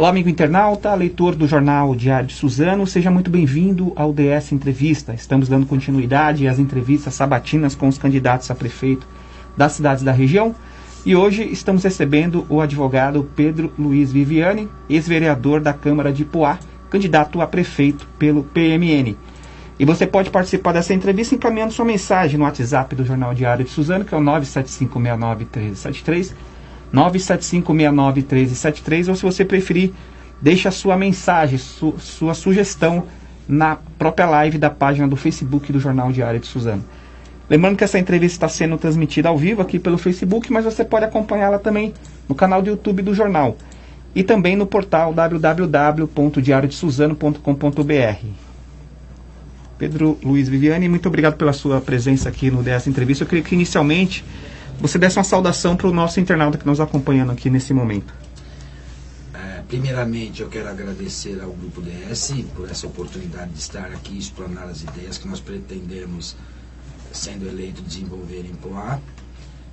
Olá, amigo internauta, leitor do Jornal Diário de Suzano, seja muito bem-vindo ao DS Entrevista. Estamos dando continuidade às entrevistas sabatinas com os candidatos a prefeito das cidades da região. E hoje estamos recebendo o advogado Pedro Luiz Viviani, ex-vereador da Câmara de Poá, candidato a prefeito pelo PMN. E você pode participar dessa entrevista encaminhando sua mensagem no WhatsApp do Jornal Diário de Suzano, que é o 975691373, 975691373, ou se você preferir, deixe a sua mensagem, sua sugestão na própria live da página do Facebook do Jornal Diário de Suzano. Lembrando que essa entrevista está sendo transmitida ao vivo aqui pelo Facebook, mas você pode acompanhá-la também no canal do YouTube do jornal e também no portal www.diariodesuzano.com.br. Pedro Luiz Viviani, muito obrigado pela sua presença aqui dessa entrevista. Eu queria que inicialmente você desse uma saudação para o nosso internauta que nos acompanhando aqui nesse momento. Primeiramente, eu quero agradecer ao Grupo DS por essa oportunidade de estar aqui e explanar as ideias que nós pretendemos, sendo eleito, desenvolver em Poá.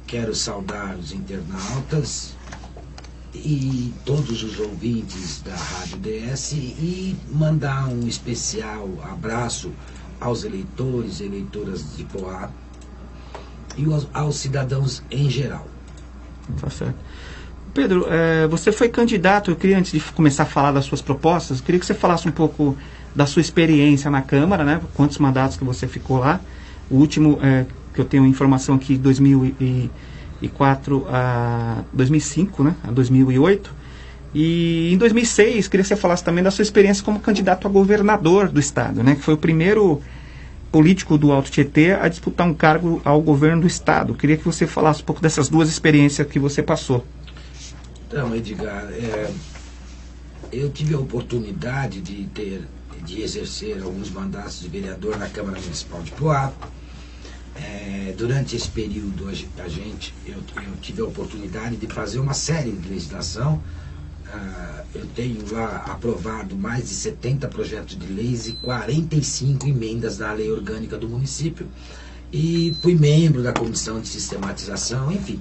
Quero saudar os internautas e todos os ouvintes da Rádio DS e mandar um especial abraço aos eleitores e eleitoras de Poá e aos cidadãos em geral. Tá certo. Pedro, você foi candidato, eu queria, antes de começar a falar das suas propostas, eu queria que você falasse um pouco da sua experiência na Câmara, né? Quantos mandatos que você ficou lá. O último, que eu tenho informação aqui, de 2004 a 2005, né? A 2008. E em 2006, queria que você falasse também da sua experiência como candidato a governador do estado, né? Que foi o primeiro político do Alto Tietê a disputar um cargo ao governo do estado. Queria que você falasse um pouco dessas duas experiências que você passou. Então, Edgar, eu tive a oportunidade de exercer alguns mandatos de vereador na Câmara Municipal de Poá. Durante esse período, eu tive a oportunidade de fazer uma série de legislação. Eu tenho lá aprovado mais de 70 projetos de leis e 45 emendas da lei orgânica do município. E fui membro da comissão de sistematização, enfim.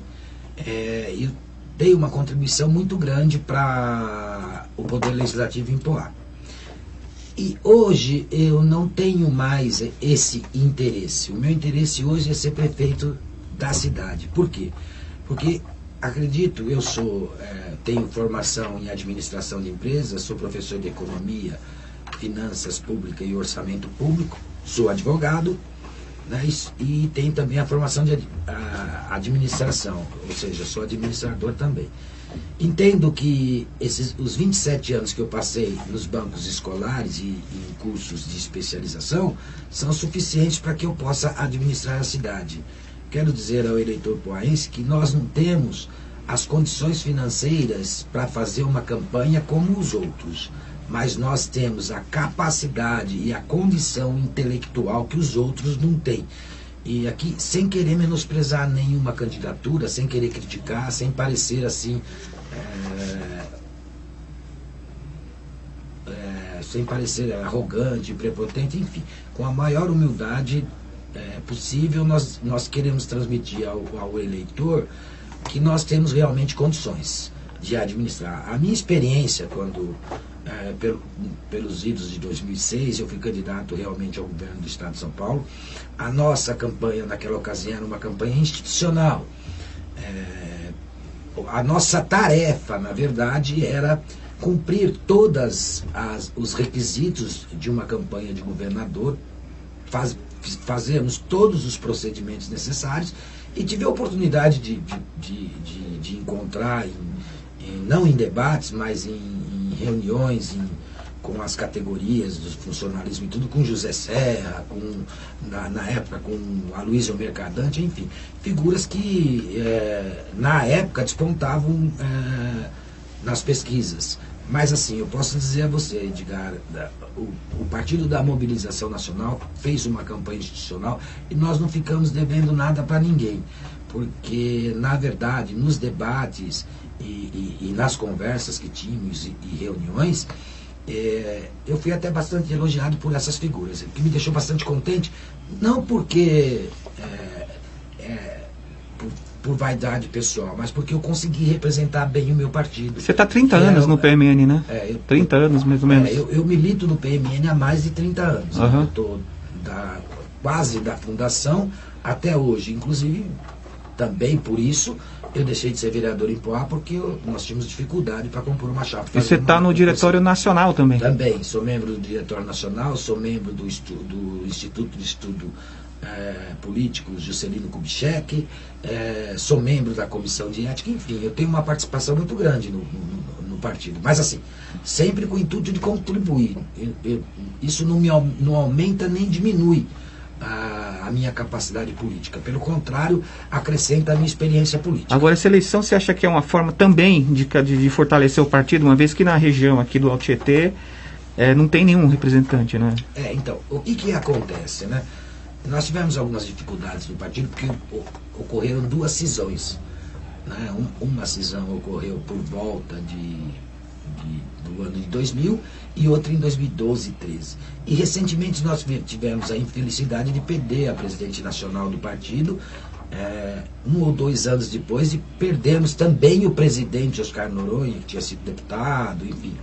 Eu dei uma contribuição muito grande para o Poder Legislativo em Poá. E hoje eu não tenho mais esse interesse. O meu interesse hoje é ser prefeito da cidade. Por quê? Porque, acredito, eu tenho formação em administração de empresas, sou professor de economia, finanças públicas e orçamento público, sou advogado, né, e tenho também a formação de administração, ou seja, sou administrador também. Entendo que os 27 anos que eu passei nos bancos escolares e em cursos de especialização são suficientes para que eu possa administrar a cidade. Quero dizer ao eleitor poaense que nós não temos as condições financeiras para fazer uma campanha como os outros, mas nós temos a capacidade e a condição intelectual que os outros não têm. E aqui, sem querer menosprezar nenhuma candidatura, sem querer criticar, sem parecer assim, sem parecer arrogante, prepotente, enfim, com a maior humildade possível, nós queremos transmitir ao eleitor que nós temos realmente condições de administrar. A minha experiência, quando pelos idos de 2006, eu fui candidato realmente ao governo do estado de São Paulo. A nossa campanha naquela ocasião era uma campanha institucional. A nossa tarefa, na verdade, era cumprir todos os requisitos de uma campanha de governador, fazermos todos os procedimentos necessários, e tive a oportunidade de encontrar, não em debates, mas em reuniões com as categorias do funcionalismo e tudo, com José Serra, na época com Aloysio Mercadante, enfim, figuras que na época despontavam nas pesquisas. Mas assim, eu posso dizer a você, Edgar, o Partido da Mobilização Nacional fez uma campanha institucional e nós não ficamos devendo nada para ninguém, porque na verdade nos debates e nas conversas que tínhamos e reuniões, eu fui até bastante elogiado por essas figuras, o que me deixou bastante contente, não porque por vaidade pessoal, mas porque eu consegui representar bem o meu partido. Você está 30 anos no PMN, né? 30 anos, mais ou menos. Eu milito no PMN há mais de 30 anos. Uhum. Eu estou quase da fundação até hoje. Inclusive, também por isso, eu deixei de ser vereador em Poá, porque nós tínhamos dificuldade para compor uma chapa. E você está no Diretório Nacional também? Também, sou membro do Diretório Nacional, sou membro do Instituto de Estudo Político Juscelino Kubitschek, sou membro da Comissão de Ética, enfim, eu tenho uma participação muito grande no partido. Mas assim, sempre com o intuito de contribuir. Isso não aumenta nem diminui a minha capacidade política. Pelo contrário, acrescenta a minha experiência política. Agora, essa eleição você acha que é uma forma também de fortalecer o partido, uma vez que na região aqui do Alto Tietê não tem nenhum representante, né? Então, o que acontece, né? Nós tivemos algumas dificuldades no partido porque ocorreram 2 cisões, né? Uma cisão ocorreu por volta do ano de 2000 e outra em 2012 e 2013. E recentemente nós tivemos a infelicidade de perder a presidente nacional do partido, 1 ou 2 anos depois, e perdemos também o presidente Oscar Noronha, que tinha sido deputado, enfim,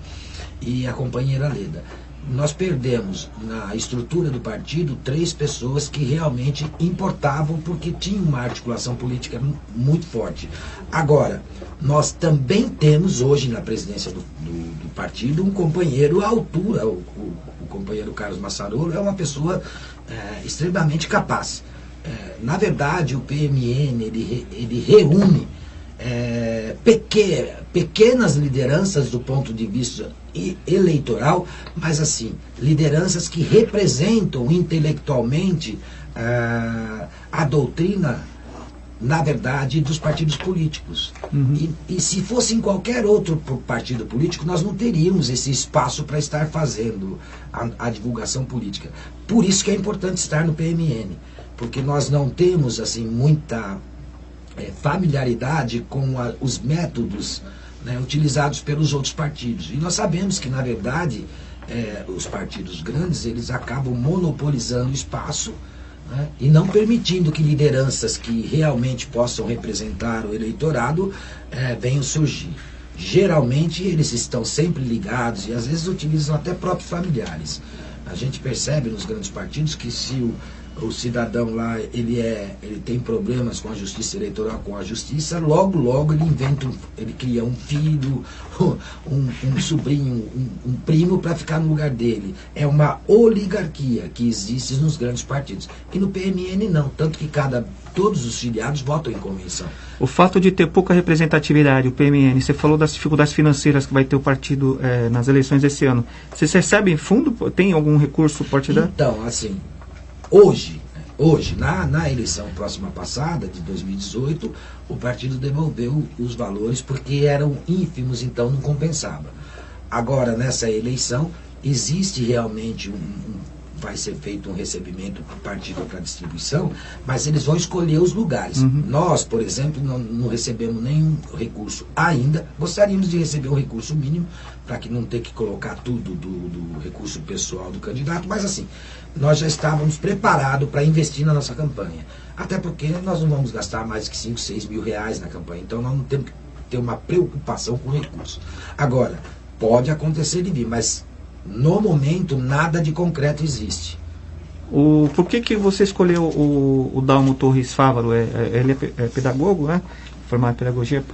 e a companheira Leda. Nós perdemos na estrutura do partido 3 pessoas que realmente importavam, porque tinham uma articulação política muito forte. Agora, nós também temos hoje na presidência do partido um companheiro à altura, o companheiro Carlos Massarolo é uma pessoa extremamente capaz. Na verdade, o PMN ele reúne pequenas lideranças do ponto de vista eleitoral, mas assim, lideranças que representam intelectualmente a doutrina, na verdade, dos partidos políticos. Uhum. E se fosse em qualquer outro partido político, nós não teríamos esse espaço para estar fazendo a divulgação política. Por isso que é importante estar no PMN, porque nós não temos assim muita familiaridade com os métodos, né, utilizados pelos outros partidos. E nós sabemos que, na verdade, os partidos grandes, eles acabam monopolizando o espaço, né, e não permitindo que lideranças que realmente possam representar o eleitorado venham surgir. Geralmente, eles estão sempre ligados e, às vezes, utilizam até próprios familiares. A gente percebe nos grandes partidos que se o cidadão lá, ele tem problemas com a justiça eleitoral, com a justiça, logo ele cria um filho, um sobrinho, um primo para ficar no lugar dele. É uma oligarquia que existe nos grandes partidos. E no PMN não, tanto que todos os filiados votam em convenção. O fato de ter pouca representatividade, o PMN, você falou das dificuldades financeiras que vai ter o partido nas eleições desse ano. Vocês recebem fundo? Tem algum recurso partidário? Então, assim, hoje, na eleição próxima passada, de 2018, o partido devolveu os valores porque eram ínfimos, então não compensava. Agora, nessa eleição, existe realmente vai ser feito um recebimento por partido para distribuição, mas eles vão escolher os lugares. Uhum. Nós, por exemplo, não recebemos nenhum recurso ainda. Gostaríamos de receber um recurso mínimo para que não ter que colocar tudo do recurso pessoal do candidato, mas assim, nós já estávamos preparados para investir na nossa campanha. Até porque nós não vamos gastar mais que 5, 6 mil reais na campanha, então nós não temos que ter uma preocupação com recursos. Agora, pode acontecer de vir, mas no momento nada de concreto existe. Por que você escolheu o Dalmo Torres Fávaro? Ele é pedagogo, né? Formado em pedagogia,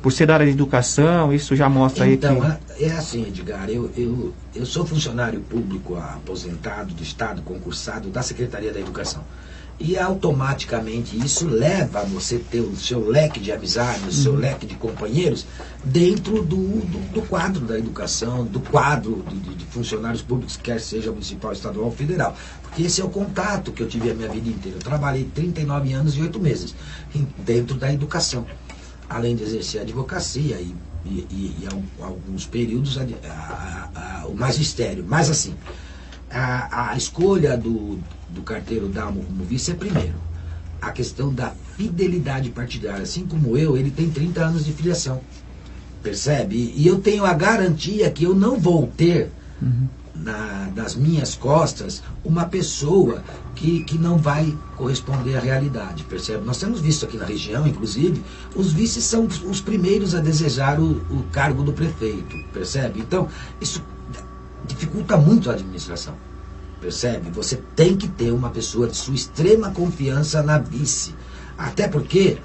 por ser da área de educação, isso já mostra então, aí que... é assim, Edgar, eu sou funcionário público aposentado do Estado, concursado da Secretaria da Educação. E automaticamente isso leva a você ter o seu leque de amizades, o seu leque de companheiros dentro do quadro da educação, do quadro de funcionários públicos, quer seja municipal, estadual ou federal. Porque esse é o contato que eu tive a minha vida inteira. Eu trabalhei 39 anos e 8 meses dentro da educação, além de exercer a advocacia e alguns períodos o magistério. Mas assim, a escolha do carteiro Dalmo como vice é primeiro a questão da fidelidade partidária. Assim como ele tem 30 anos de filiação, percebe? E eu tenho a garantia que eu não vou ter nas minhas costas uma pessoa que não vai corresponder à realidade, percebe? Nós temos visto aqui na região, inclusive, os vices são os primeiros a desejar o cargo do prefeito, percebe? Então, isso dificulta muito a administração, percebe? Você tem que ter uma pessoa de sua extrema confiança na vice, até porque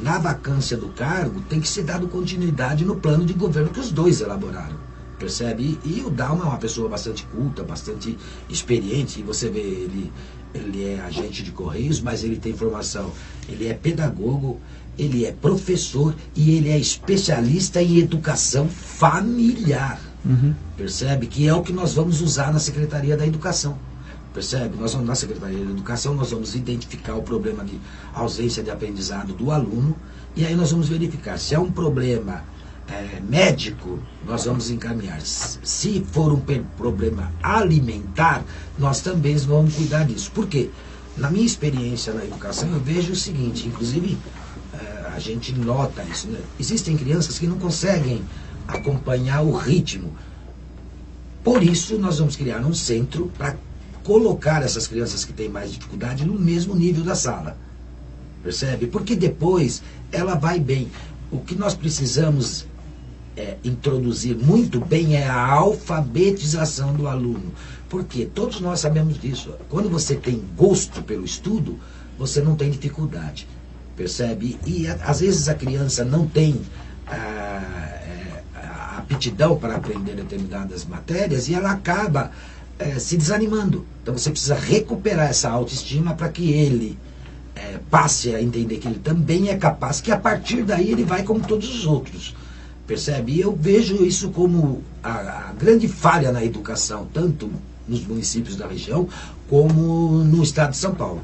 na vacância do cargo tem que ser dado continuidade no plano de governo que os dois elaboraram, percebe? E o Dalma é uma pessoa bastante culta, bastante experiente, e você vê, ele é agente de Correios, mas ele tem formação, ele é pedagogo, ele é professor e ele é especialista em educação familiar, percebe? Que é o que nós vamos usar na Secretaria da Educação, percebe? Nós vamos, na Secretaria da Educação, nós vamos identificar o problema de ausência de aprendizado do aluno, e aí nós vamos verificar se é um problema médico, nós vamos encaminhar. Se for um problema alimentar, nós também vamos cuidar disso. Por quê? Na minha experiência na educação, eu vejo o seguinte, inclusive a gente nota isso, né? Existem crianças que não conseguem acompanhar o ritmo. Por isso, nós vamos criar um centro para colocar essas crianças que têm mais dificuldade no mesmo nível da sala. Percebe? Porque depois ela vai bem. O que nós precisamos introduzir muito bem é a alfabetização do aluno. Porque todos nós sabemos disso. Quando você tem gosto pelo estudo, você não tem dificuldade. Percebe? E às vezes a criança não tem a aptidão para aprender determinadas matérias e ela acaba se desanimando. Então você precisa recuperar essa autoestima para que ele passe a entender que ele também é capaz, que a partir daí ele vai como todos os outros, percebe? E eu vejo isso como a grande falha na educação, tanto nos municípios da região, como no estado de São Paulo.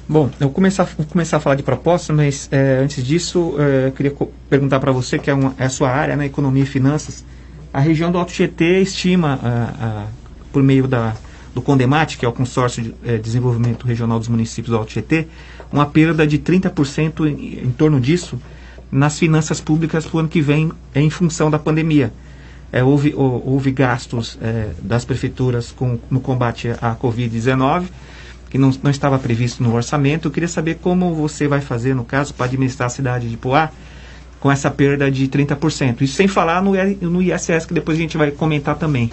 Bom, eu vou começar a falar de propostas, mas antes disso, eu queria perguntar para você, que é a sua área, né, economia e finanças. A região do Alto Tietê estima, por meio do CONDEMAT, que é o Consórcio de Desenvolvimento Regional dos Municípios do Alto Tietê, uma perda de 30% em torno disso nas finanças públicas para o ano que vem, em função da pandemia. Houve gastos das prefeituras no combate à Covid-19, que não estava previsto no orçamento. Eu queria saber como você vai fazer, no caso, para administrar a cidade de Poá com essa perda de 30%. Isso sem falar no ISS, que depois a gente vai comentar também.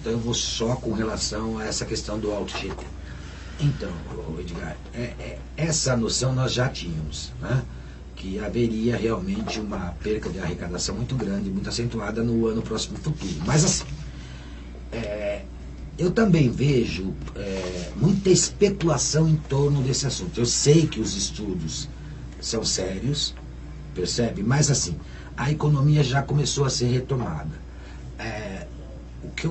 Então eu vou só com relação a essa questão do Alto Tietê. Então, Edgar, essa noção nós já tínhamos, né? Que haveria realmente uma perca de arrecadação muito grande, muito acentuada no ano próximo futuro. Mas assim, eu também vejo muita especulação em torno desse assunto. Eu sei que os estudos são sérios, percebe? Mas assim, a economia já começou a ser retomada. O que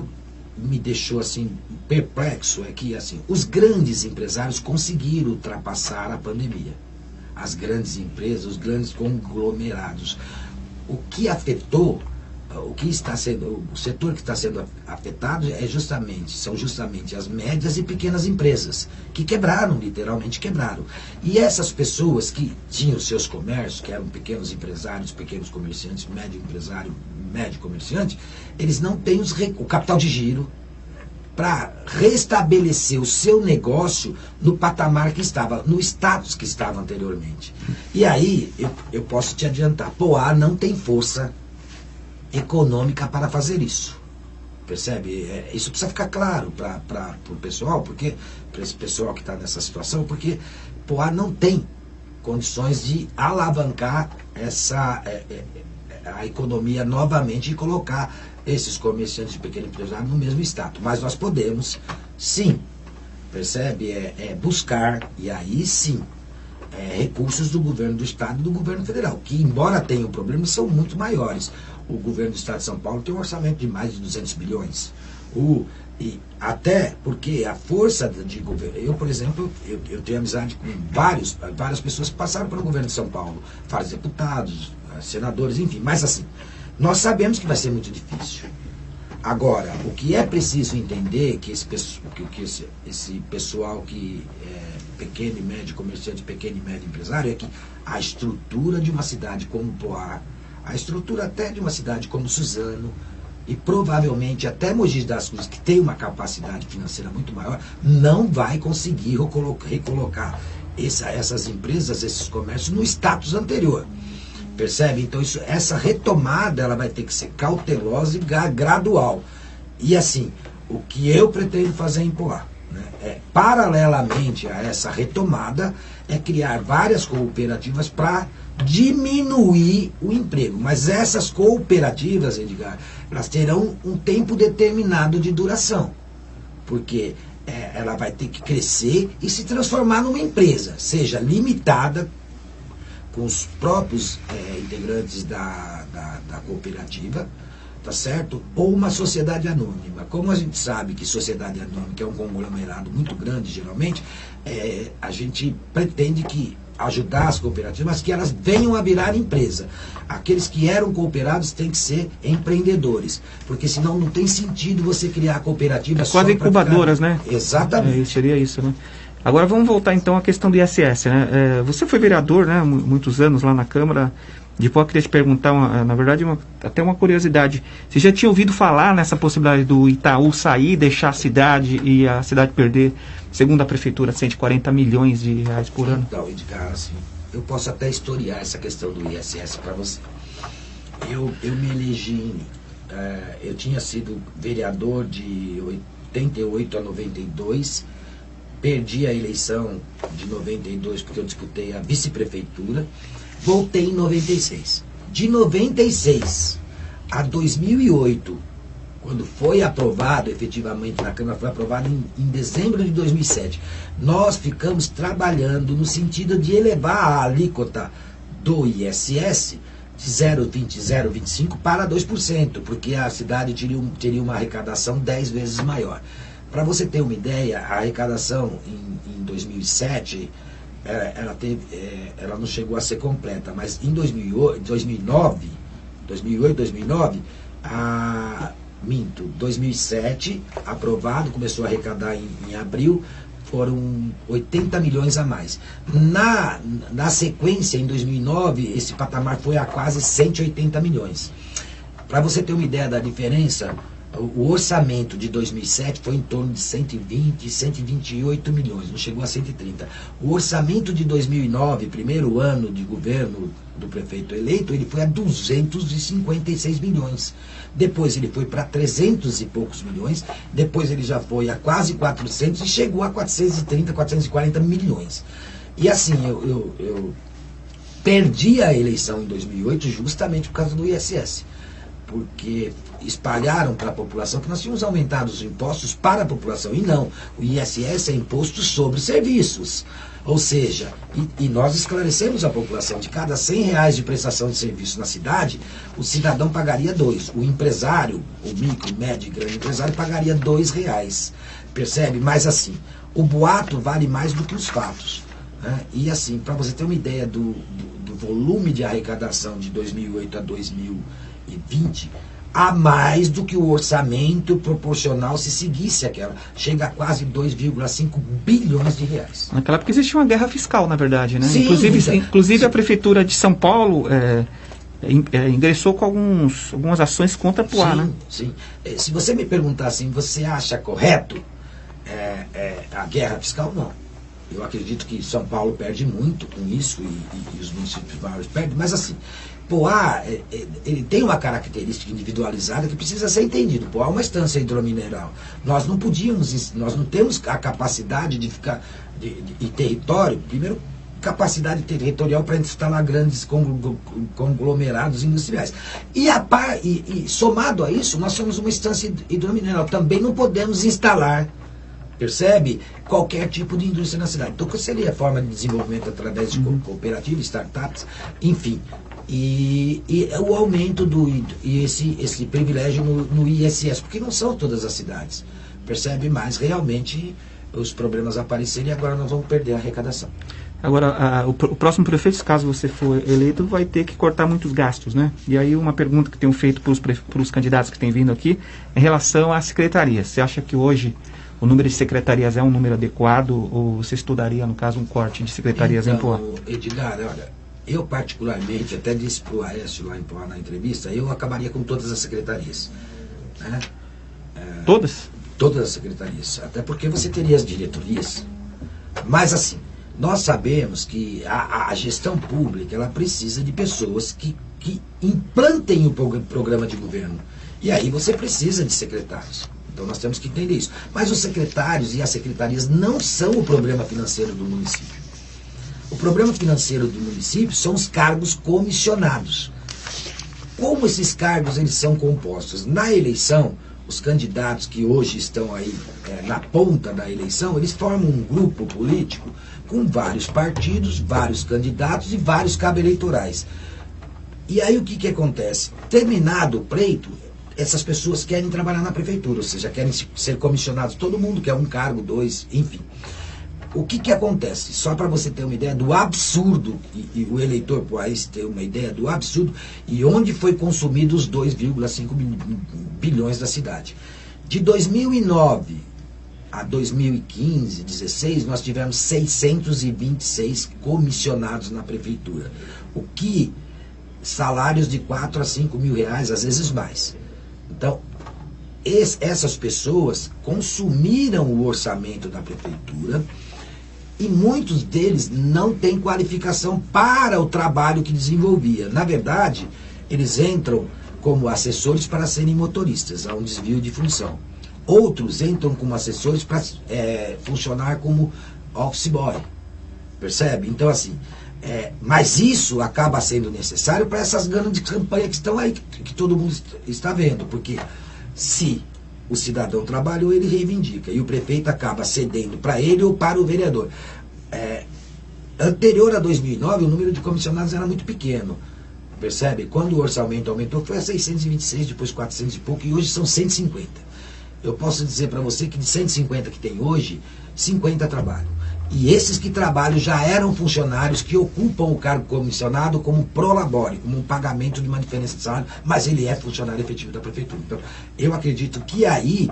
me deixou assim perplexo é que assim, os grandes empresários conseguiram ultrapassar a pandemia. As grandes empresas, os grandes conglomerados. O que afetou, o setor que está sendo afetado são justamente as médias e pequenas empresas, que quebraram, literalmente quebraram. E essas pessoas que tinham seus comércios, que eram pequenos empresários, pequenos comerciantes, médio empresário, médio comerciante, eles não têm o capital de giro para restabelecer o seu negócio no patamar que estava, no status que estava anteriormente. E aí, eu posso te adiantar, Poá não tem força econômica para fazer isso. Percebe? Isso precisa ficar claro para o pessoal, porque para esse pessoal que está nessa situação, porque Poá não tem condições de alavancar a economia novamente e colocar esses comerciantes de pequeno empresário no mesmo status. Mas nós podemos, sim, percebe? Buscar, e aí sim, recursos do governo do estado e do governo federal, que embora tenham problemas, são muito maiores. O governo do estado de São Paulo tem um orçamento de mais de 200 bilhões. E até porque a força de governo... Eu, por exemplo, eu tenho amizade com várias pessoas que passaram pelo governo de São Paulo, vários deputados, senadores, enfim. Mas assim, nós sabemos que vai ser muito difícil. Agora, o que é preciso entender que esse pessoal que é pequeno e médio comerciante, pequeno e médio empresário, é que a estrutura de uma cidade como Poá, a estrutura até de uma cidade como Suzano e provavelmente até Mogi das Cruzes, que tem uma capacidade financeira muito maior, não vai conseguir recolocar essas empresas, esses comércios no status anterior. Percebe? Então essa retomada ela vai ter que ser cautelosa e gradual. E assim, o que eu pretendo fazer em Poá, né, paralelamente a essa retomada, é criar várias cooperativas para diminuir o emprego. Mas essas cooperativas, Edgar, elas terão um tempo determinado de duração. Porque ela vai ter que crescer e se transformar numa empresa, seja limitada, com os próprios integrantes da cooperativa, tá certo? Ou uma sociedade anônima. Como a gente sabe que sociedade anônima é um conglomerado muito grande, geralmente, a gente pretende que ajudar as cooperativas, mas que elas venham a virar empresa. Aqueles que eram cooperados têm que ser empreendedores, porque senão não tem sentido você criar cooperativas quase incubadoras, né? Exatamente. Seria isso, né? Agora vamos voltar então à questão do ISS, né? Você foi vereador, né, muitos anos lá na Câmara. Depois eu queria te perguntar, na verdade, até uma curiosidade. Você já tinha ouvido falar nessa possibilidade do Itaú sair, deixar a cidade e a cidade perder, segundo a prefeitura, 140 milhões de reais por ano? Então, Edgar, assim, eu posso até historiar essa questão do ISS para você. Eu me elegi, eu tinha sido vereador de 88 a 92, perdi a eleição de 92 porque eu disputei a vice-prefeitura, voltei em 96. De 96 a 2008, quando foi aprovado efetivamente na Câmara, foi aprovado em dezembro de 2007, nós ficamos trabalhando no sentido de elevar a alíquota do ISS de 0,20, 0,25 para 2%, porque a cidade teria uma arrecadação 10 vezes maior. Para você ter uma ideia, a arrecadação em 2007, ela não chegou a ser completa, mas em 2008, 2009, 2007, aprovado, começou a arrecadar em abril, foram 80 milhões a mais. Na sequência, em 2009, esse patamar foi a quase 180 milhões. Para você ter uma ideia da diferença, o orçamento de 2007 foi em torno de 120, 128 milhões, não chegou a 130. O orçamento de 2009, primeiro ano de governo do prefeito eleito, ele foi a 256 milhões. Depois ele foi para 300 e poucos milhões, depois ele já foi a quase 400 e chegou a 430, 440 milhões. E assim, eu perdi a eleição em 2008 justamente por causa do ISS. Porque espalharam para a população que nós tínhamos aumentado os impostos para a população. E não, o ISS é imposto sobre serviços. Ou seja, e nós esclarecemos a população, de cada R$100 de prestação de serviço na cidade, o cidadão pagaria 2. O empresário, o micro, médio e grande empresário, pagaria R$2. Percebe? Mas assim, o boato vale mais do que os fatos. Né? E assim, para você ter uma ideia do volume de arrecadação de 2008 a 2020, a mais do que o orçamento proporcional se seguisse aquela. Chega a quase 2,5 bilhões de reais. Naquela época existia uma guerra fiscal, na verdade, né? Sim, inclusive a Prefeitura de São Paulo ingressou com algumas ações contra a Poá, né? Sim. Se você me perguntar assim, você acha correto a guerra fiscal? Não. Eu acredito que São Paulo perde muito com isso e os municípios maiores perdem, mas assim, Poá, ele tem uma característica individualizada que precisa ser entendido. Poá é uma estância hidromineral. Nós não temos a capacidade de ficar, e território, primeiro, capacidade territorial para instalar grandes conglomerados industriais. E somado a isso, nós somos uma estância hidromineral. Também não podemos instalar, percebe, qualquer tipo de indústria na cidade. Então, qual seria a forma de desenvolvimento através de cooperativas, startups, enfim. E o aumento esse privilégio no ISS, porque não são todas as cidades, percebe? Mas realmente os problemas apareceram e agora nós vamos perder a arrecadação. Agora, o próximo prefeito, caso você for eleito, vai ter que cortar muitos gastos, né? E aí uma pergunta que tenho feito para os candidatos que têm vindo aqui, em relação às secretarias. Você acha que hoje o número de secretarias é um número adequado ou você estudaria, no caso, um corte de secretarias em Poá? Edgar, olha, eu particularmente, até disse para o Aécio lá em Poá na entrevista, eu acabaria com todas as secretarias. né? Todas? Todas as secretarias, até porque você teria as diretorias. Mas assim, nós sabemos que a gestão pública, ela precisa de pessoas que implantem o programa de governo. E aí você precisa de secretários. Então nós temos que entender isso. Mas os secretários e as secretarias não são o problema financeiro do município. O problema financeiro do município são os cargos comissionados. Como esses cargos eles são compostos? Na eleição, os candidatos que hoje estão aí na ponta da eleição, eles formam um grupo político com vários partidos, vários candidatos e vários cabos eleitorais. E aí o que acontece? Terminado o pleito, essas pessoas querem trabalhar na prefeitura, ou seja, querem ser comissionados, todo mundo quer um cargo, dois, enfim. O que acontece? Só para você ter uma ideia do absurdo, e o eleitor Poais ter uma ideia do absurdo, e onde foi consumido os 2,5 bilhões da cidade. De 2009 a 2015, 16, nós tivemos 626 comissionados na prefeitura. O que salários de 4 a 5 mil reais, às vezes mais. Então, essas pessoas consumiram o orçamento da prefeitura e muitos deles não têm qualificação para o trabalho que desenvolvia. Na verdade, eles entram como assessores para serem motoristas, há um desvio de função. Outros entram como assessores para funcionar como office boy, percebe? Então, assim, mas isso acaba sendo necessário para essas grandes campanhas que estão aí, que todo mundo está vendo, porque se o cidadão trabalhou, ele reivindica, e o prefeito acaba cedendo para ele ou para o vereador. Anterior a 2009, o número de comissionados era muito pequeno, percebe? Quando o orçamento aumentou, foi a 626, depois 400 e pouco, e hoje são 150. Eu posso dizer para você que de 150 que tem hoje, 50 trabalham. E esses que trabalham já eram funcionários que ocupam o cargo comissionado como prolabore, como um pagamento de uma diferença de salário, mas ele é funcionário efetivo da prefeitura. Então, eu acredito que aí,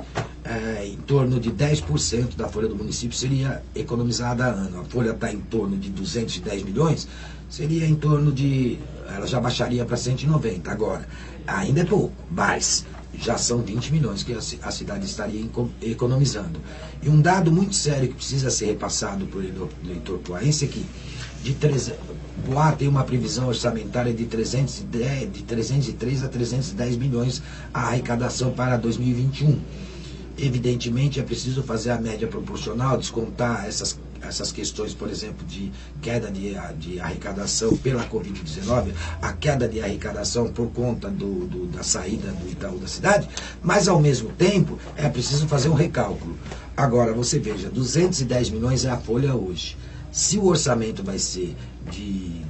em torno de 10% da folha do município seria economizada a ano. A folha está em torno de 210 milhões, seria em torno de... ela já baixaria para 190 agora. Ainda é pouco, mas já são 20 milhões que a cidade estaria economizando. E um dado muito sério que precisa ser repassado por eleitor poaense é que Poá tem uma previsão orçamentária de 303 a 310 milhões a arrecadação para 2021. Evidentemente é preciso fazer a média proporcional, descontar essas questões, por exemplo, de queda de arrecadação pela Covid-19, a queda de arrecadação por conta da saída do Itaú da cidade, mas ao mesmo tempo é preciso fazer um recálculo. Agora, você veja, 210 milhões é a folha hoje. Se o orçamento vai ser de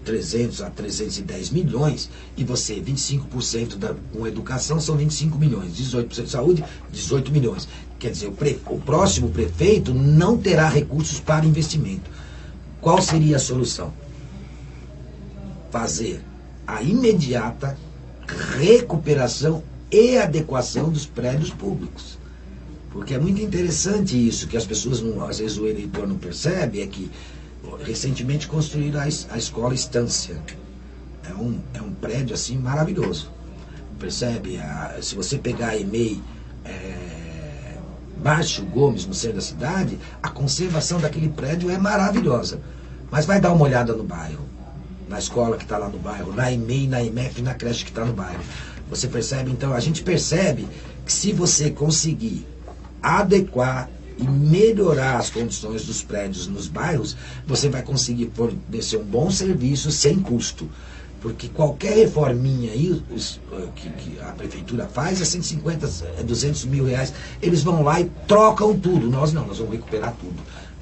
300 a 310 milhões, e você, 25% com educação são 25 milhões, 18% de saúde, 18 milhões. Quer dizer, o próximo prefeito não terá recursos para investimento. Qual seria a solução? Fazer a imediata recuperação e adequação dos prédios públicos. Porque é muito interessante isso, que as pessoas, às vezes o eleitor não percebe, é que recentemente construíram a escola Estância. É um prédio assim maravilhoso. Percebe? Se você pegar a EMEI Márcio Gomes, no centro da cidade, a conservação daquele prédio é maravilhosa. Mas vai dar uma olhada no bairro, na escola que está lá no bairro, na EMEI, na IMEF, na creche que está no bairro. Você percebe? Então, a gente percebe que se você conseguir adequar e melhorar as condições dos prédios nos bairros, você vai conseguir fornecer um bom serviço sem custo. Porque qualquer reforminha aí que a prefeitura faz é 150, 200 mil reais. Eles vão lá e trocam tudo. Nós não, nós vamos recuperar tudo.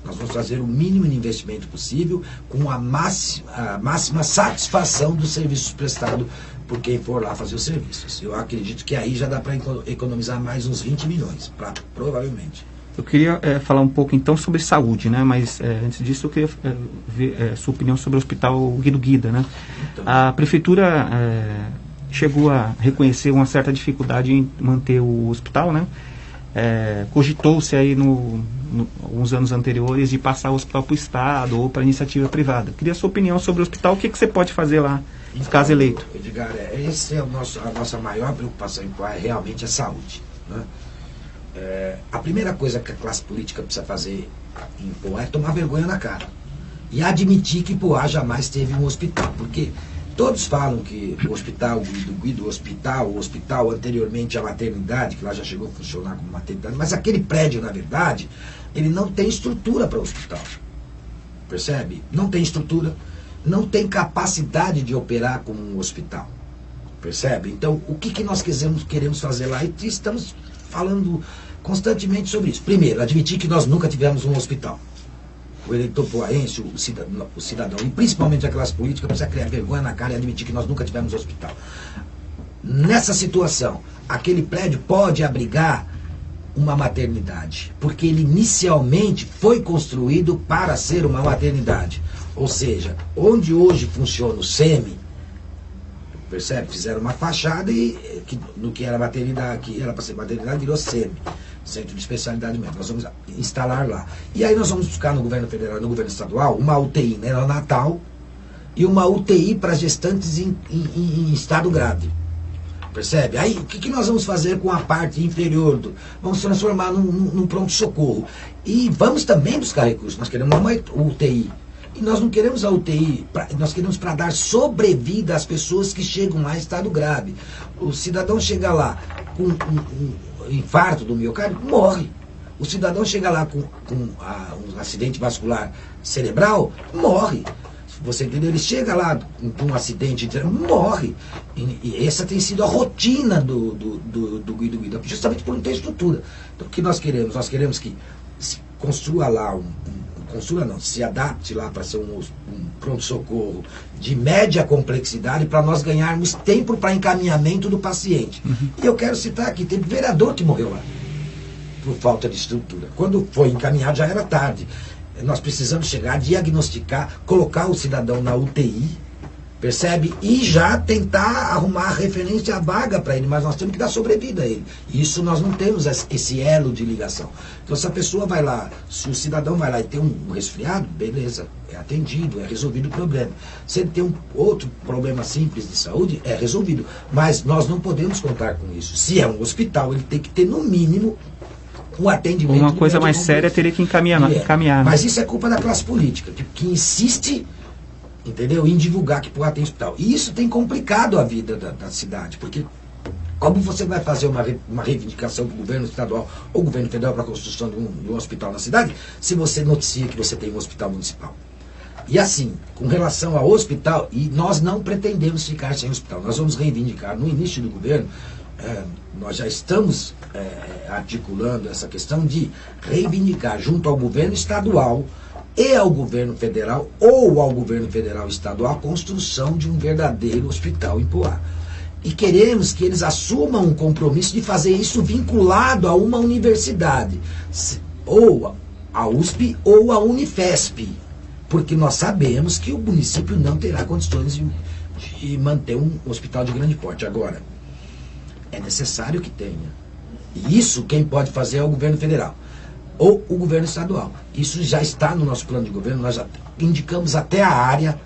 Nós vamos fazer o mínimo de investimento possível com a máxima satisfação dos serviços prestados por quem for lá fazer os serviços. Eu acredito que aí já dá para economizar mais uns 20 milhões, provavelmente. Eu queria falar um pouco então sobre saúde, né? Mas antes disso eu queria ver sua opinião sobre o Hospital Guido Guida, né? Então, a prefeitura chegou a reconhecer uma certa dificuldade em manter o hospital, né? Cogitou-se aí alguns anos anteriores, de passar o hospital para o Estado ou para iniciativa privada. Queria a sua opinião sobre o hospital, o que você pode fazer lá, então, caso eleito. Edgar, essa é a nossa maior preocupação em Poá, é realmente a saúde. Né? A primeira coisa que a classe política precisa fazer em Poá é tomar vergonha na cara e admitir que Poá jamais teve um hospital, porque todos falam que o hospital Guido, o hospital anteriormente a maternidade, que lá já chegou a funcionar como maternidade, mas aquele prédio, na verdade, ele não tem estrutura para o hospital. Percebe? Não tem estrutura, não tem capacidade de operar como um hospital. Percebe? Então, o que nós queremos fazer lá? E estamos falando constantemente sobre isso. Primeiro, admitir que nós nunca tivemos um hospital. O eleitor poaense, o cidadão, e principalmente a classe política, precisa criar vergonha na cara e admitir que nós nunca tivemos hospital. Nessa situação, aquele prédio pode abrigar uma maternidade, porque ele inicialmente foi construído para ser uma maternidade. Ou seja, onde hoje funciona o SEMI, percebe? Fizeram uma fachada e no que era maternidade, que era para ser maternidade, virou SEMI. Centro de Especialidade Médica. Nós vamos instalar lá. E aí nós vamos buscar no governo federal e no governo estadual uma UTI neonatal e uma UTI para gestantes em estado grave. Percebe? Aí o que nós vamos fazer com a parte inferior? Vamos transformar num pronto-socorro. E vamos também buscar recursos. Nós queremos uma UTI. E nós não queremos a UTI, nós queremos para dar sobrevida às pessoas que chegam lá em estado grave. O cidadão chega lá com um infarto do miocárdio, morre. O cidadão chega lá com um acidente vascular cerebral, morre. Você entendeu? Ele chega lá com um acidente, morre. E essa tem sido a rotina do Guido, justamente por não ter estrutura. Então o que nós queremos? Nós queremos que se construa lá se adapte lá para ser um pronto-socorro de média complexidade para nós ganharmos tempo para encaminhamento do paciente. E eu quero citar aqui, teve vereador que morreu lá por falta de estrutura. Quando foi encaminhado já era tarde. Nós precisamos chegar, diagnosticar, colocar o cidadão na UTI, percebe? E já tentar arrumar a referência à vaga para ele, mas nós temos que dar sobrevida a ele. Isso nós não temos esse elo de ligação. Então se a pessoa vai lá, se o cidadão vai lá e tem um resfriado, beleza, é atendido, é resolvido o problema. Se ele tem um outro problema simples de saúde, é resolvido. Mas nós não podemos contar com isso. Se é um hospital, ele tem que ter no mínimo um atendimento. Uma coisa mais séria teria que encaminhar. Mas isso é culpa da classe política, que insiste, entendeu? Em divulgar que Poá tem hospital. E isso tem complicado a vida da cidade, porque como você vai fazer uma reivindicação para o governo estadual ou governo federal para a construção de um hospital na cidade, se você noticia que você tem um hospital municipal? E assim, com relação ao hospital, e nós não pretendemos ficar sem hospital, nós vamos reivindicar no início do governo, nós já estamos articulando essa questão de reivindicar junto ao governo estadual e ao governo federal ou ao governo federal e estadual a construção de um verdadeiro hospital em Poá. E queremos que eles assumam um compromisso de fazer isso vinculado a uma universidade, ou a USP ou a Unifesp, porque nós sabemos que o município não terá condições de manter um hospital de grande porte. Agora, é necessário que tenha. E isso quem pode fazer é o governo federal ou o governo estadual. Isso já está no nosso plano de governo, nós já indicamos até a área,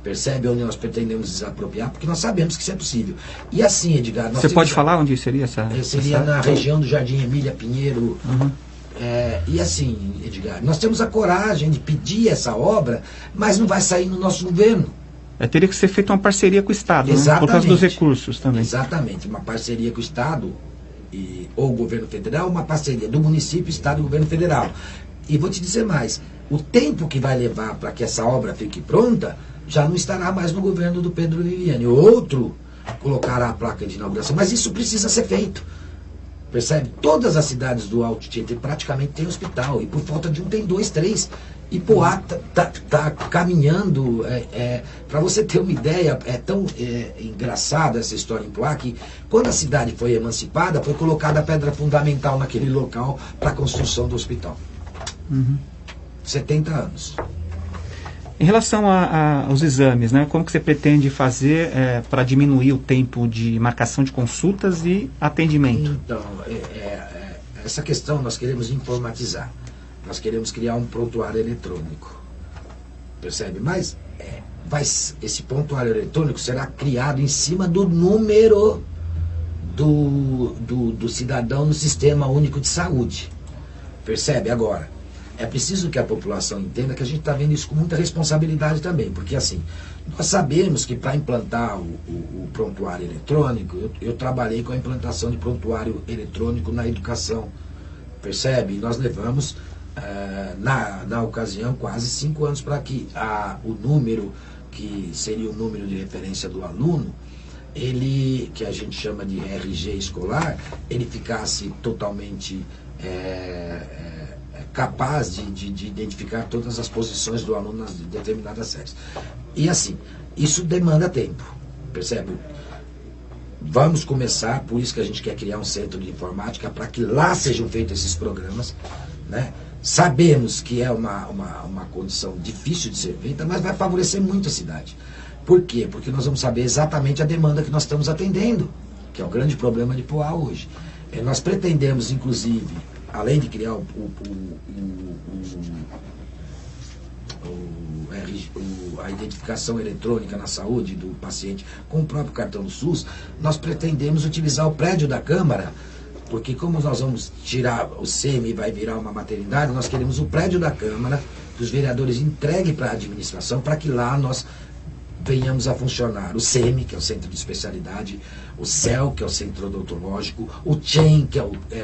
percebe, onde nós pretendemos desapropriar, porque nós sabemos que isso é possível. E assim, Edgar... Você pode falar onde seria essa... Seria na região do Jardim Emília Pinheiro. E assim, Edgar, nós temos a coragem de pedir essa obra, mas não vai sair no nosso governo. Teria que ser feita uma parceria com o Estado, né? Por causa dos recursos também. Exatamente, uma parceria com o Estado ou o governo federal, uma parceria do município, Estado e governo federal. E vou te dizer mais, o tempo que vai levar para que essa obra fique pronta, já não estará mais no governo do Pedro Viviani. Outro colocará a placa de inauguração, mas isso precisa ser feito. Percebe? Todas as cidades do Alto Tietê praticamente têm hospital, e por falta de um tem 2, 3. E Poá tá caminhando, para você ter uma ideia, é tão engraçada essa história em Poá, que quando a cidade foi emancipada, foi colocada a pedra fundamental naquele local para a construção do hospital. 70 anos. Em relação aos exames, né, como que você pretende fazer para diminuir o tempo de marcação de consultas e atendimento? Então, essa questão nós queremos informatizar. nós queremos criar um prontuário eletrônico. Percebe? Mas esse prontuário eletrônico será criado em cima do número do cidadão no Sistema Único de Saúde. Percebe? Agora, é preciso que a população entenda que a gente está vendo isso com muita responsabilidade também, porque assim, nós sabemos que para implantar o prontuário eletrônico, eu trabalhei com a implantação de prontuário eletrônico na educação, percebe? E nós levamos, na ocasião, quase 5 anos para que o número, que seria o número de referência do aluno, que a gente chama de RG escolar, ele ficasse totalmente capaz de identificar todas as posições do aluno nas determinadas séries. E assim, isso demanda tempo, percebe? Vamos começar, por isso que a gente quer criar um centro de informática, para que lá sejam feitos esses programas, né? Sabemos que é uma condição difícil de ser feita, mas vai favorecer muito a cidade. Por quê? Porque nós vamos saber exatamente a demanda que nós estamos atendendo, que é o grande problema de Poá hoje. Nós pretendemos, inclusive, além de criar a identificação eletrônica na saúde do paciente com o próprio cartão do SUS, nós pretendemos utilizar o prédio da Câmara, porque como nós vamos tirar o SEMI e vai virar uma maternidade, nós queremos o prédio da Câmara, que os vereadores entreguem para a administração, para que lá nós venhamos a funcionar o SEMI, que é o Centro de Especialidade, o CEL, que é o Centro Odontológico, o CHEM, que é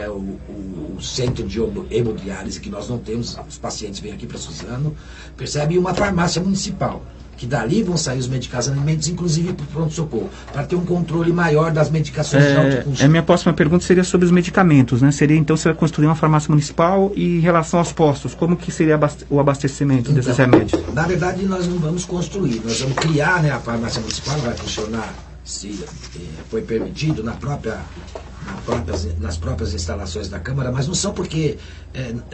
o Centro de Hemodiálise, que nós não temos, os pacientes vêm aqui para Suzano, percebe? E uma farmácia municipal, que dali vão sair os medicamentos, inclusive para o pronto-socorro, para ter um controle maior das medicações de alto custo. A minha próxima pergunta seria sobre os medicamentos, né? Seria, então, você vai construir uma farmácia municipal e em relação aos postos, como que seria o abastecimento desses remédios? Na verdade, nós não vamos construir, nós vamos criar, né, a farmácia municipal, vai funcionar, se foi permitido, nas próprias instalações da Câmara, mas não são porque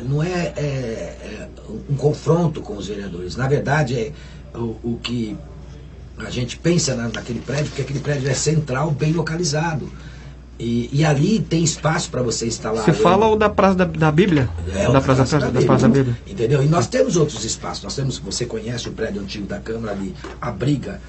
não é um confronto com os vereadores. Na verdade, o que a gente pensa naquele prédio, porque aquele prédio é central, bem localizado. E ali tem espaço para você instalar. Você fala o da Praça da Bíblia? Da Praça da Bíblia. Entendeu? E nós temos outros espaços. Nós temos, você conhece o prédio antigo da Câmara ali, abriga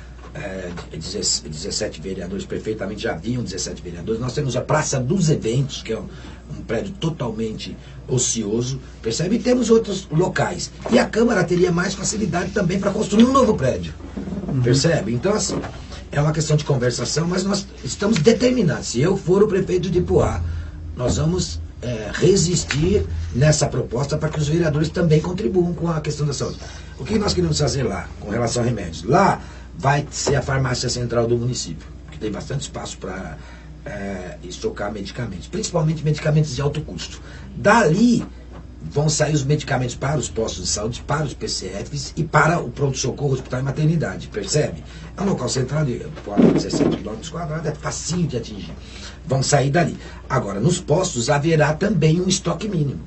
17 vereadores, perfeitamente, já haviam 17 vereadores. Nós temos a Praça dos Eventos, que é um prédio totalmente ocioso, percebe? E temos outros locais. E a Câmara teria mais facilidade também para construir um novo prédio, percebe? Então, assim, é uma questão de conversação, mas nós estamos determinados. Se eu for o prefeito de Poá, nós vamos resistir nessa proposta para que os vereadores também contribuam com a questão da saúde. O que nós queremos fazer lá, com relação a remédios? Lá vai ser a farmácia central do município, que tem bastante espaço para estocar medicamentos, principalmente medicamentos de alto custo. Dali vão sair os medicamentos para os postos de saúde, para os PCFs e para o pronto-socorro, hospital e maternidade, percebe? É um local central de 17 km², é facinho de atingir. Vão sair dali. Agora, nos postos haverá também um estoque mínimo,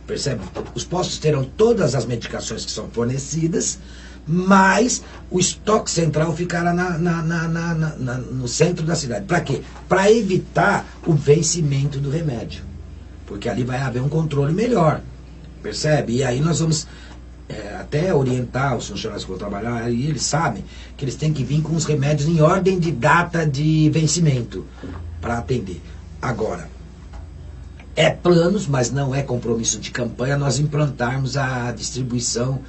percebe? Os postos terão todas as medicações que são fornecidas, mas o estoque central ficará no centro da cidade. Para quê? Para evitar o vencimento do remédio. Porque ali vai haver um controle melhor. Percebe? E aí nós vamos até orientar os funcionários que vão trabalhar, e eles sabem que eles têm que vir com os remédios em ordem de data de vencimento para atender. Agora, é planos, mas não é compromisso de campanha, nós implantarmos a distribuição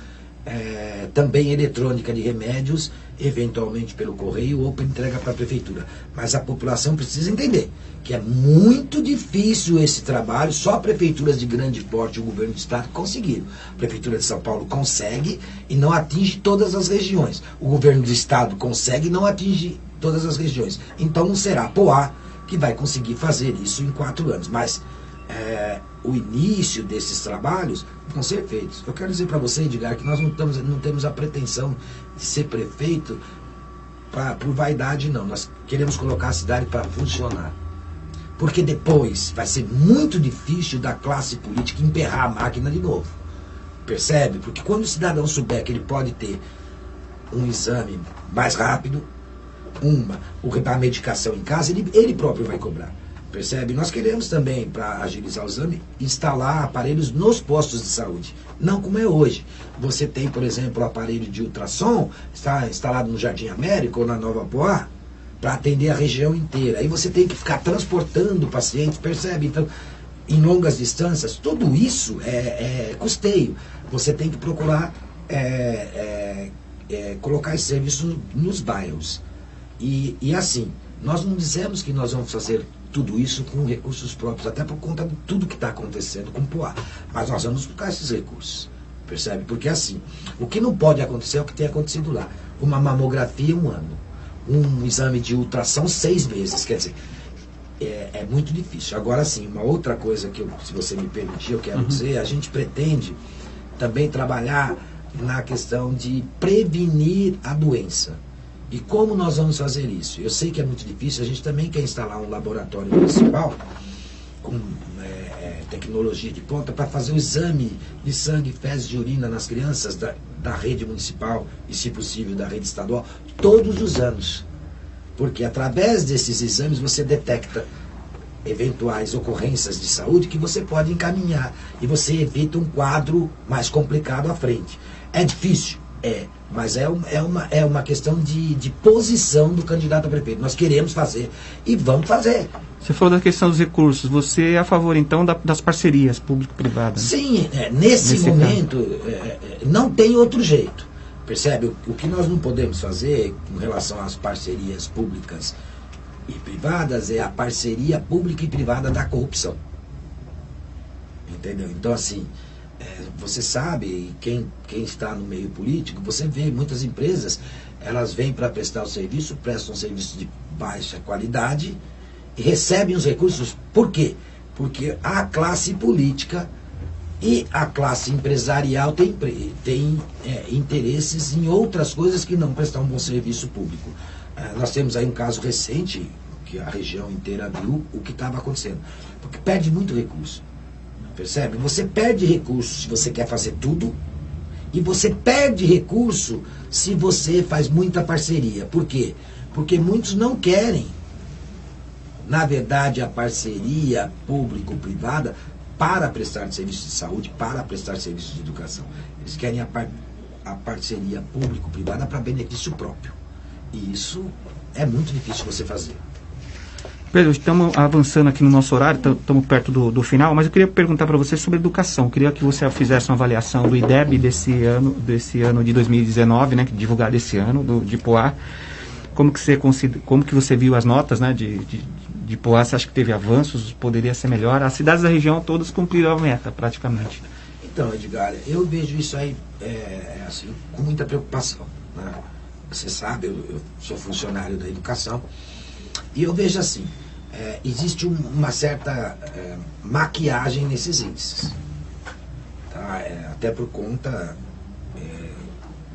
também eletrônica de remédios, eventualmente pelo correio ou por entrega para a prefeitura. Mas a população precisa entender que é muito difícil esse trabalho, só prefeituras de grande porte e o governo do estado conseguiram. A prefeitura de São Paulo consegue e não atinge todas as regiões. O governo do estado consegue e não atinge todas as regiões. Então não será Poá que vai conseguir fazer isso em 4 anos. Mas o início desses trabalhos vão ser feitos. Eu quero dizer para você, Edgar, que nós não temos a pretensão de ser prefeito por vaidade, não. Nós queremos colocar a cidade para funcionar. Porque depois vai ser muito difícil da classe política emperrar a máquina de novo. Percebe? Porque quando o cidadão souber que ele pode ter um exame mais rápido, a medicação em casa, ele próprio vai cobrar. Percebe? Nós queremos também, para agilizar o exame, instalar aparelhos nos postos de saúde. Não como é hoje. Você tem, por exemplo, o aparelho de ultrassom, está instalado no Jardim América ou na Nova Poá, para atender a região inteira. Aí você tem que ficar transportando pacientes, percebe? Então, em longas distâncias, tudo isso é custeio. Você tem que procurar colocar esse serviço nos bairros. E assim, nós não dissemos que nós vamos fazer tudo isso com recursos próprios, até por conta de tudo que está acontecendo com o Poá. Mas nós vamos buscar esses recursos, percebe? Porque assim, o que não pode acontecer é o que tem acontecido lá. Uma mamografia 1 ano, um exame de ultrassom 6 meses, quer dizer, é muito difícil. Agora sim, uma outra coisa que, se você me permitir, eu quero dizer, a gente pretende também trabalhar na questão de prevenir a doença. E como nós vamos fazer isso? Eu sei que é muito difícil, a gente também quer instalar um laboratório municipal com tecnologia de ponta para fazer o exame de sangue, fezes e urina nas crianças da rede municipal e, se possível, da rede estadual, todos os anos. Porque através desses exames você detecta eventuais ocorrências de saúde que você pode encaminhar e você evita um quadro mais complicado à frente. É difícil? Mas é uma questão de posição do candidato a prefeito. Nós queremos fazer e vamos fazer. Você falou da questão dos recursos. Você é a favor, então, das parcerias público-privadas? Sim, nesse momento não tem outro jeito. Percebe? O que nós não podemos fazer com relação às parcerias públicas e privadas é a parceria pública e privada da corrupção. Entendeu? Então, assim, você sabe, quem está no meio político, você vê muitas empresas, elas vêm para prestar o serviço, prestam um serviço de baixa qualidade e recebem os recursos. Por quê? Porque a classe política e a classe empresarial tem interesses em outras coisas que não prestar um bom serviço público. Nós temos aí um caso recente, que a região inteira viu o que estava acontecendo. Porque perde muito recurso. Percebe? Você perde recurso se você quer fazer tudo, e você perde recurso se você faz muita parceria. Por quê? Porque muitos não querem, na verdade, a parceria público-privada para prestar serviços de saúde, para prestar serviços de educação. Eles querem a parceria público-privada para benefício próprio. E isso é muito difícil você fazer. Pedro, estamos avançando aqui no nosso horário, estamos perto do final, mas eu queria perguntar para você sobre educação. Eu queria que você fizesse uma avaliação do IDEB desse ano de 2019, né, divulgado esse ano, de Poá. Como que você viu as notas, né, de Poá? Você acha que teve avanços? Poderia ser melhor? As cidades da região todas cumpriram a meta, praticamente. Então, Edgar, eu vejo isso aí assim, com muita preocupação, né? Você sabe, eu sou funcionário da educação, e eu vejo assim, existe uma certa maquiagem nesses índices, tá? Até por conta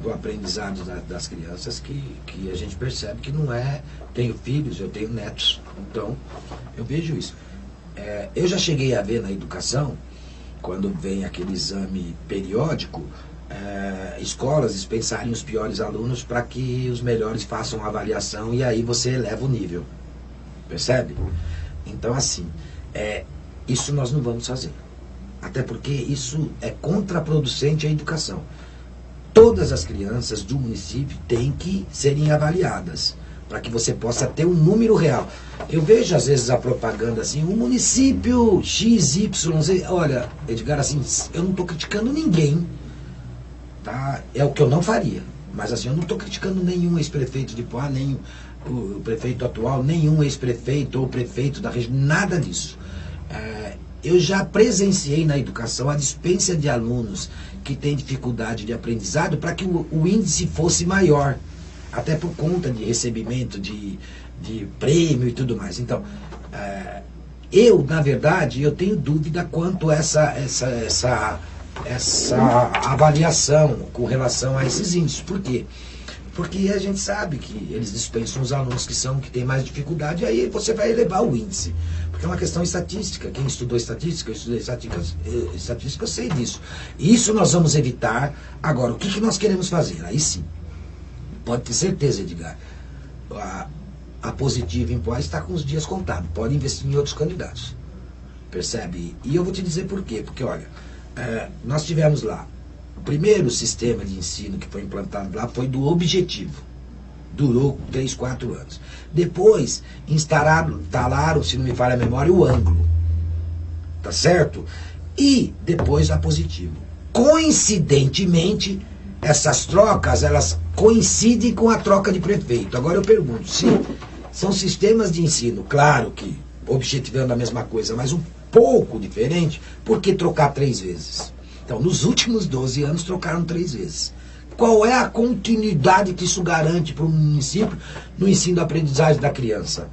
do aprendizado das crianças que a gente percebe que não é... Tenho filhos, eu tenho netos, então eu vejo isso. Eu já cheguei a ver na educação, quando vem aquele exame periódico, escolas dispensarem os piores alunos para que os melhores façam a avaliação e aí você eleva o nível. Percebe? Então, assim, isso nós não vamos fazer. Até porque isso é contraproducente à educação. Todas as crianças do município têm que serem avaliadas, para que você possa ter um número real. Eu vejo, às vezes, a propaganda assim, o município XYZ... Olha, Edgar, assim, eu não estou criticando ninguém, tá? É o que eu não faria. Mas, assim, eu não estou criticando nenhum ex-prefeito de Poá, nem o prefeito atual, nenhum ex-prefeito ou prefeito da região, nada disso. Eu já presenciei na educação a dispensa de alunos que têm dificuldade de aprendizado para que o índice fosse maior, até por conta de recebimento de prêmio e tudo mais. Então, eu, na verdade, eu tenho dúvida quanto a essa avaliação com relação a esses índices. Por quê? Porque a gente sabe que eles dispensam os alunos que têm mais dificuldade, e aí você vai elevar o índice. Porque é uma questão estatística. Quem estudou estatística, eu estudei estatística, eu sei disso. Isso nós vamos evitar. Agora, o que nós queremos fazer? Aí sim, pode ter certeza, Edgar. a Positivo em Poá está com os dias contados, pode investir em outros candidatos, percebe? E eu vou te dizer por quê, porque olha, nós tivemos lá, o primeiro sistema de ensino que foi implantado lá foi do Objetivo, durou 3, 4 anos. Depois instalaram, se não me falha a memória, o Ângulo, tá certo? E depois a Positivo. Coincidentemente, essas trocas, elas coincidem com a troca de prefeito. Agora eu pergunto, se são sistemas de ensino, claro que objetivando a mesma coisa, mas um pouco diferente, por que trocar 3 vezes? Então, nos últimos 12 anos, trocaram 3 vezes. Qual é a continuidade que isso garante para o município no ensino da aprendizagem da criança?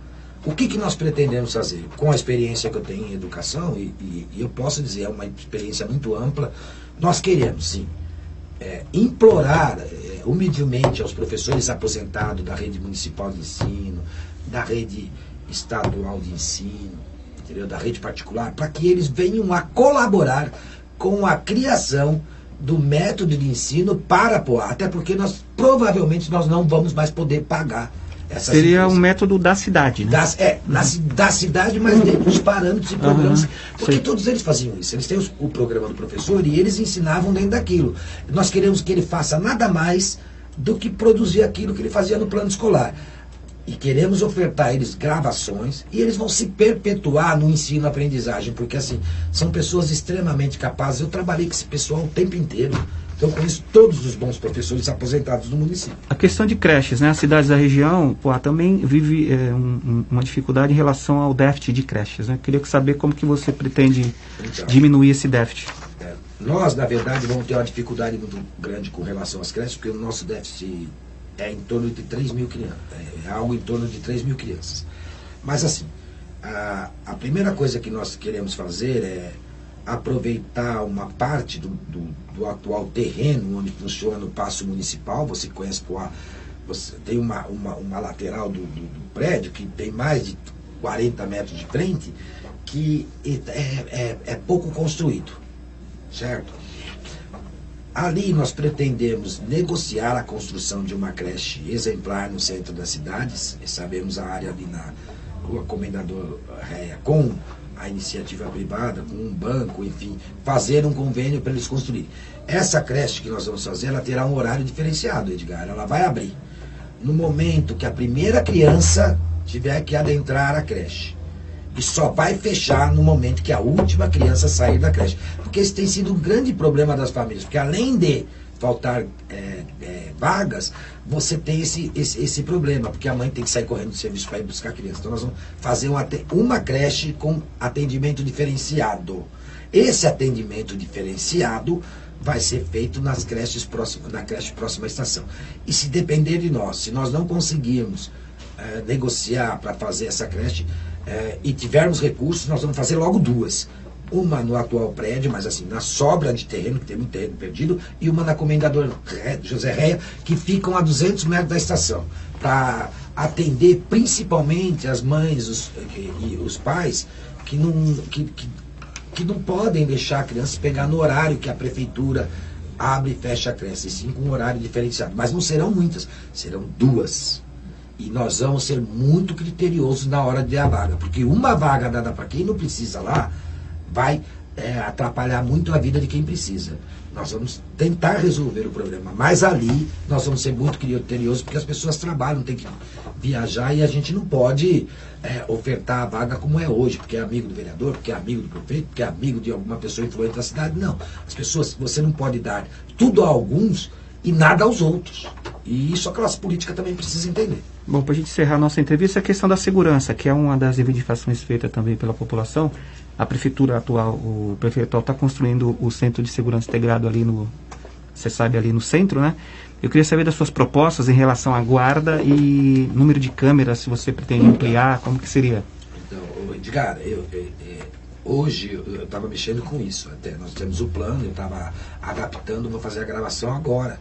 O que nós pretendemos fazer? Com a experiência que eu tenho em educação, e eu posso dizer, é uma experiência muito ampla, nós queremos, sim, implorar humildemente aos professores aposentados da rede municipal de ensino, da rede estadual de ensino, entendeu? Da rede particular, para que eles venham a colaborar com a criação do método de ensino para Poá, até porque provavelmente nós não vamos mais poder pagar essas Seria empresas. um método da cidade, né? Da cidade, mas dentro dos parâmetros e programas. Porque sei. todos eles faziam isso. Eles têm o programa do professor e eles ensinavam dentro daquilo. Nós queremos que ele faça nada mais do que produzir aquilo que ele fazia no plano escolar. E queremos ofertar a eles gravações e eles vão se perpetuar no ensino-aprendizagem, porque assim, são pessoas extremamente capazes. Eu trabalhei com esse pessoal o tempo inteiro. Então, eu conheço todos os bons professores aposentados do município. A questão de creches, né? As cidades da região, Poá também vive uma dificuldade em relação ao déficit de creches, né? Queria saber como que você pretende diminuir esse déficit. Nós, na verdade, vamos ter uma dificuldade muito grande com relação às creches, porque o nosso déficit é em torno de 3 mil crianças, é algo em torno de 3 mil crianças. Mas assim, a primeira coisa que nós queremos fazer é aproveitar uma parte do atual terreno onde funciona o Paço Municipal. Você conhece Poá, você tem uma lateral do prédio que tem mais de 40 metros de frente, que é pouco construído, certo? Ali nós pretendemos negociar a construção de uma creche exemplar no centro das cidades. Sabemos a área ali na Rua Comendador Réia, com a iniciativa privada, com um banco, enfim, fazer um convênio para eles construírem. Essa creche que nós vamos fazer, ela terá um horário diferenciado, Edgar. Ela vai abrir no momento que a primeira criança tiver que adentrar a creche. E só vai fechar no momento que a última criança sair da creche. Porque esse tem sido um grande problema das famílias. Porque além de faltar vagas, você tem esse problema. Porque a mãe tem que sair correndo do serviço para ir buscar a criança. Então nós vamos fazer uma creche com atendimento diferenciado. Esse atendimento diferenciado vai ser feito na creche próxima à estação. E se depender de nós, se nós não conseguirmos negociar para fazer essa creche, e tivermos recursos, nós vamos fazer logo 2. Uma no atual prédio, mas assim, na sobra de terreno, que tem muito terreno perdido, e uma na Comendador José Réia, que ficam a 200 metros da estação, para atender principalmente as mães e os pais que não podem deixar a criança pegar no horário que a prefeitura abre e fecha a creche, e sim com um horário diferenciado. Mas não serão muitas, serão 2. E nós vamos ser muito criteriosos na hora de dar a vaga, porque uma vaga dada para quem não precisa lá vai atrapalhar muito a vida de quem precisa. Nós vamos tentar resolver o problema, mas ali nós vamos ser muito criteriosos, porque as pessoas trabalham, tem que viajar, e a gente não pode ofertar a vaga como é hoje, porque é amigo do vereador, porque é amigo do prefeito, porque é amigo de alguma pessoa influente da cidade. Não, as pessoas, você não pode dar tudo a alguns e nada aos outros. E isso a classe política também precisa entender. Bom, para a gente encerrar a nossa entrevista, a questão da segurança, que é uma das reivindicações feitas também pela população. A prefeitura atual, o prefeito atual está construindo o Centro de Segurança Integrado ali você sabe, ali no centro, né? Eu queria saber das suas propostas em relação à guarda e número de câmeras, se você pretende ampliar, como que seria? Então, Edgar, hoje eu estava mexendo com isso. Até nós temos o plano, eu estava adaptando, vou fazer a gravação agora,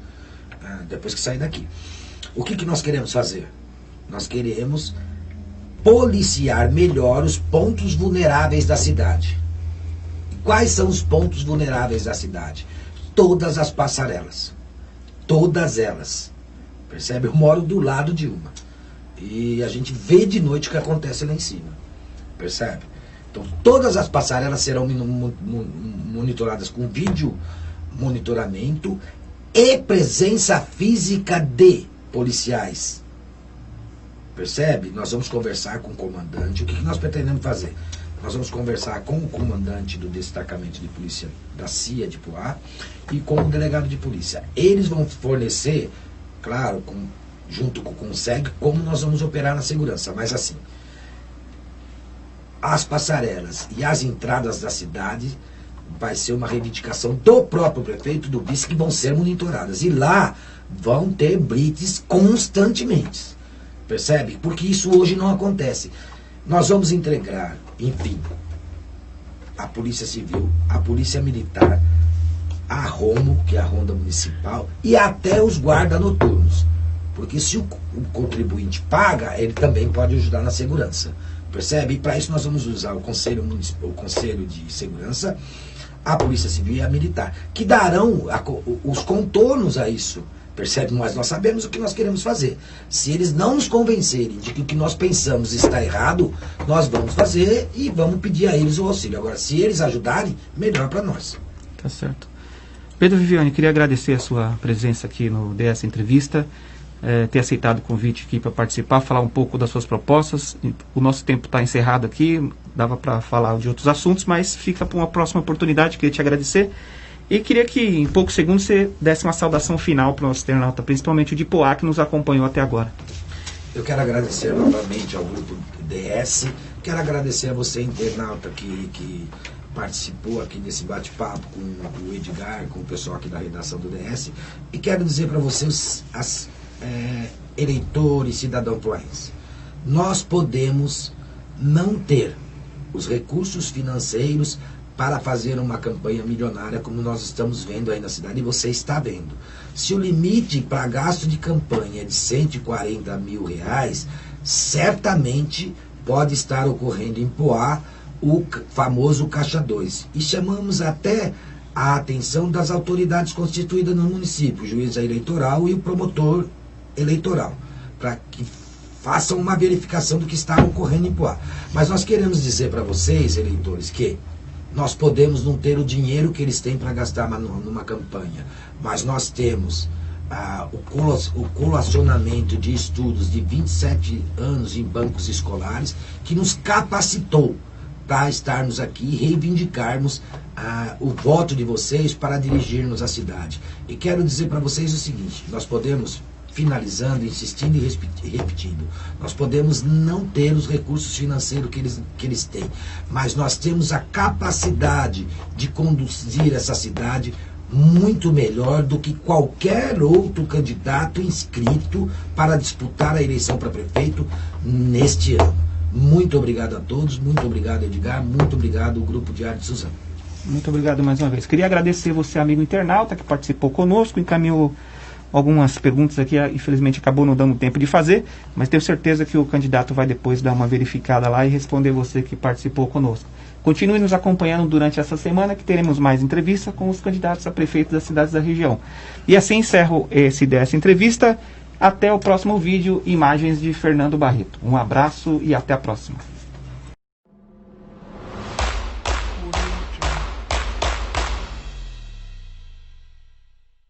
depois que sair daqui. O que nós queremos fazer? Nós queremos policiar melhor os pontos vulneráveis da cidade. Quais são os pontos vulneráveis da cidade? Todas as passarelas. Todas elas. Percebe? Eu moro do lado de uma. E a gente vê de noite o que acontece lá em cima. Percebe? Então todas as passarelas serão monitoradas com vídeo monitoramento e presença física de policiais. Percebe? Nós vamos conversar com o comandante. O que nós pretendemos fazer? Nós vamos conversar com o comandante do destacamento de polícia da CIA de Poá e com o delegado de polícia. Eles vão fornecer, claro, junto com o CONSEG, como nós vamos operar na segurança. Mas assim, as passarelas e as entradas da cidade vai ser uma reivindicação do próprio prefeito, do vice, que vão ser monitoradas. E lá vão ter blitz constantemente. Percebe? Porque isso hoje não acontece. Nós vamos entregar, enfim, a Polícia Civil, a Polícia Militar, a ROMO, que é a Ronda Municipal, e até os guardas noturnos. Porque se o contribuinte paga, ele também pode ajudar na segurança. Percebe? E para isso nós vamos usar o Conselho de Segurança, a Polícia Civil e a Militar, que darão os contornos a isso. Percebe? Mas nós sabemos o que nós queremos fazer. Se eles não nos convencerem de que o que nós pensamos está errado, nós vamos fazer e vamos pedir a eles o auxílio. Agora, se eles ajudarem, melhor para nós. Tá certo. Pedro Viviani, queria agradecer a sua presença aqui no DS Entrevista, ter aceitado o convite aqui para participar, falar um pouco das suas propostas. O nosso tempo está encerrado aqui, dava para falar de outros assuntos, mas fica para uma próxima oportunidade. Queria te agradecer. E queria que, em poucos segundos, você desse uma saudação final para o nosso internauta, principalmente o de Poá, que nos acompanhou até agora. Eu quero agradecer novamente ao grupo DS, quero agradecer a você, internauta, que participou aqui desse bate-papo com o Edgar, com o pessoal aqui da redação do DS, e quero dizer para vocês, eleitores, cidadão poense, nós podemos não ter os recursos financeiros para fazer uma campanha milionária como nós estamos vendo aí na cidade, e você está vendo. Se o limite para gasto de campanha é de R$140 mil, certamente pode estar ocorrendo em Poá o famoso Caixa 2. E chamamos até a atenção das autoridades constituídas no município, o juiz eleitoral e o promotor eleitoral, para que façam uma verificação do que está ocorrendo em Poá. Mas nós queremos dizer para vocês, eleitores, que nós podemos não ter o dinheiro que eles têm para gastar numa campanha, mas nós temos o colacionamento de estudos de 27 anos em bancos escolares que nos capacitou para estarmos aqui e reivindicarmos o voto de vocês para dirigirmos a cidade. E quero dizer para vocês o seguinte, nós podemos, finalizando, insistindo e repetindo, nós podemos não ter os recursos financeiros que eles têm, mas nós temos a capacidade de conduzir essa cidade muito melhor do que qualquer outro candidato inscrito para disputar a eleição para prefeito neste ano. Muito obrigado a todos, muito obrigado, Edgar, muito obrigado, o Grupo Diário de Suzano. Muito obrigado mais uma vez. Queria agradecer você, amigo internauta, que participou conosco, encaminhou algumas perguntas aqui, infelizmente acabou não dando tempo de fazer, mas tenho certeza que o candidato vai depois dar uma verificada lá e responder você que participou conosco. Continue nos acompanhando durante essa semana, que teremos mais entrevista com os candidatos a prefeito das cidades da região. E assim encerro dessa entrevista. Até o próximo vídeo, imagens de Fernando Barreto. Um abraço e até a próxima.